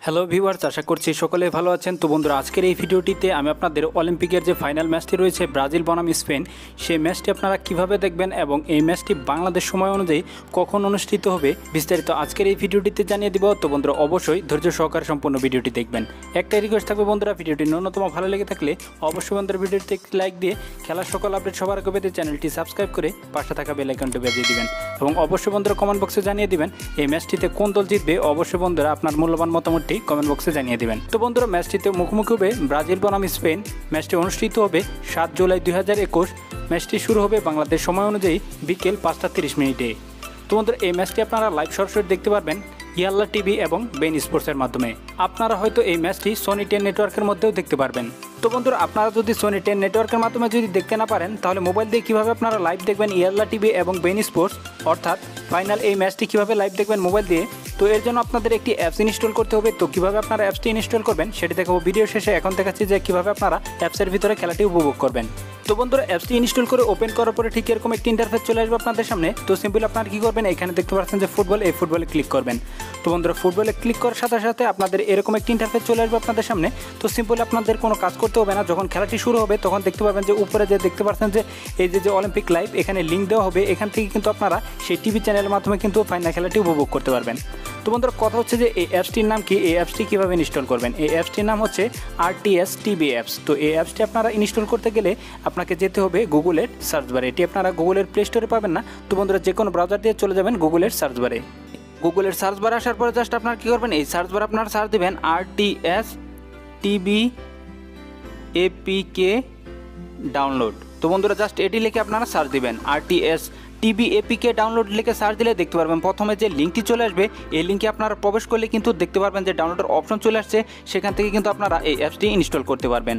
Hello viewers, আশা করছি সকলে ভালো আছেন। তো বন্ধুরা, আজকের এই ভিডিওটিতে আমি আপনাদের অলিম্পিকের যে ফাইনাল ম্যাচটি রয়েছে ব্রাজিল বনাম স্পেন, সেই ম্যাচটি আপনারা কিভাবে দেখবেন এবং এই ম্যাচটি বাংলাদেশ সময় অনুযায়ী কখন অনুষ্ঠিত হবে বিস্তারিত আজকের এই ভিডিওটিতে জানিয়ে দিব। তো বন্ধুরা, অবশ্যই ধৈর্য সহকারে সম্পূর্ণ ভিডিওটি দেখবেন। একটাই রিকোয়েস্ট থাকবে বন্ধুরা, ভিডিওটি ন্যূনতম ভালো লেগে থাকলে অবশ্যই বন্ধুরা ভিডিওটিতে একটি লাইক দিয়ে খেলার সকল আপডেট সবার আগে পেতে চ্যানেলটি সাবস্ক্রাইব করে পাশে থাকা বেল আইকনটি বাজিয়ে দিবেন এবং অবশ্যই বন্ধুরা কমেন্ট বক্সে জানিয়ে দিবেন এই ম্যাচটিতে কোন দল জিতবে। অবশ্যই বন্ধুরা আপনার মূল্যবান মতামতটি কমেন্ট বক্সে জানিয়ে দিবেন। তো বন্ধুরা, ম্যাচটিতে মুখোমুখি হবে ব্রাজিল বনাম স্পেন। ম্যাচটি অনুষ্ঠিত হবে 7 জুলাই 2021। ম্যাচটি শুরু হবে বাংলাদেশ সময় অনুযায়ী বিকেল 5:30 তো বন্ধুরা, এই ম্যাচটি আপনারা লাইভ সরাসরি দেখতে পারবেন ইয়াল্লা টিভি এবং বেইন স্পোর্টসের মাধ্যমে। আপনারা হয়তো এই ম্যাচটি সনি 10 নেটওয়ার্কের মধ্যেও দেখতে পারবেন। তো বন্ধুরা, আপনারা যদি সনি 10 নেটওয়ার্কের মাধ্যমে যদি দেখতে না পারেন, তাহলে মোবাইল দিয়ে কীভাবে আপনারা লাইভ দেখবেন ইয়াল্লা টিভি এবং বেইন স্পোর্টস, অর্থাৎ ফাইনাল এই ম্যাচটি কীভাবে লাইভ দেখবেন মোবাইল দিয়ে। তো এর জন্য আপনাদের একটি অ্যাপস ইনস্টল করতে হবে। তো কীভাবে আপনারা অ্যাপসটি ইনস্টল করবেন সেটি দেখাবো ভিডিও শেষে। এখন দেখাচ্ছি যে কীভাবে আপনারা অ্যাপসের ভিতরে খেলাটি উপভোগ করবেন। তো বন্ধুরা, অ্যাপসটি ইনস্টল করে ওপেন করার পরে ঠিক এরকম একটি ইন্টারফেস চলে আসবে আপনাদের সামনে। তো সিম্পল আপনারা কী করবেন, এখানে দেখতে পাচ্ছেন যে ফুটবল, এই ফুটবলে ক্লিক করবেন। তো বন্ধুরা, ফুটবলে ক্লিক করার সাথে সাথে আপনাদের এরকম একটি ইন্টারফেস চলে আসবে আপনাদের সামনে। তো সিম্পল আপনাদের কোনো কাজ করতে হবে না। যখন খেলাটি শুরু হবে তখন দেখতে পাবেন যে উপরে যে দেখতে পাচ্ছেন যে এই যে অলিম্পিক লাইভ, এখানে লিঙ্ক দেওয়া হবে। এখান থেকে কিন্তু আপনারা সেই টিভি চ্যানেলের মাধ্যমে কিন্তু ফাইনাল খেলাটি উপভোগ করতে পারবেন। তো বন্ধুরা, কথা হচ্ছে যে এই অ্যাপসটির নাম কি, এই অ্যাপসটি কীভাবে ইনস্টল করবেন। এই অ্যাপসটির নাম হচ্ছে RTS টিভি অ্যাপস। তো এই অ্যাপসটি আপনারা ইনস্টল করতে গেলে আপনাকে যেতে হবে গুগলের সার্চ বারে। এটি আপনারা গুগলের প্লে স্টোরে পাবেন না। তো বন্ধুরা, যে কোনো ব্রাউজার দিয়ে চলে যাবেন গুগলের সার্চ বারে। গুগলের সার্চ বারে আসার পরে জাস্ট আপনারা কী করবেন, এই সার্চ বারে আপনারা সার্চ দেবেন RTS টিভি APK ডাউনলোড। তো বন্ধুরা, জাস্ট এটি লিখে আপনারা সার্চ দিবেন RTS টিভি APK ডাউনলোড লিখে সার্চ দিলে দেখতে পারবেন প্রথমে যে লিঙ্কটি চলে আসবে। এই লিঙ্কে আপনারা প্রবেশ করলে কিন্তু দেখতে পারবেন যে ডাউনলোডের অপশন চলে আসছে। সেখান থেকে কিন্তু আপনারা এই অ্যাপসটি ইনস্টল করতে পারবেন।